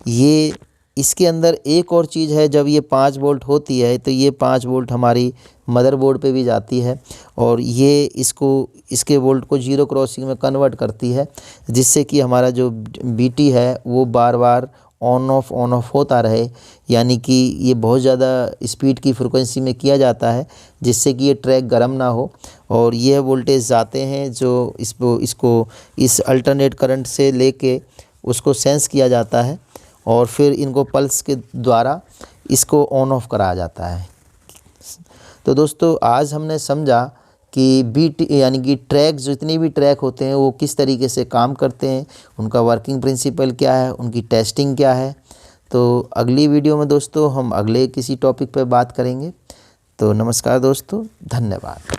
ये इसके अंदर एक और चीज़ है, जब ये 5 वोल्ट होती है तो ये 5 वोल्ट हमारी मदरबोर्ड पे भी जाती है, और ये इसके वोल्ट को जीरो क्रॉसिंग में कन्वर्ट करती है, जिससे कि हमारा जो बीटी है वो बार बार ऑन ऑफ होता रहे। यानी कि ये बहुत ज़्यादा स्पीड की फ्रिक्वेंसी में किया जाता है, जिससे कि ये ट्रैक गर्म ना हो, और ये वोल्टेज जाते हैं जो इसको इस अल्टरनेट करंट से लेके उसको सेंस किया जाता है, और फिर इनको पल्स के द्वारा इसको ऑन ऑफ कराया जाता है। तो दोस्तों आज हमने समझा कि बीट यानी कि ट्रैक, जितने भी ट्रैक होते हैं वो किस तरीके से काम करते हैं, उनका वर्किंग प्रिंसिपल क्या है, उनकी टेस्टिंग क्या है। तो अगली वीडियो में दोस्तों हम अगले किसी टॉपिक पर बात करेंगे। तो नमस्कार दोस्तों, धन्यवाद।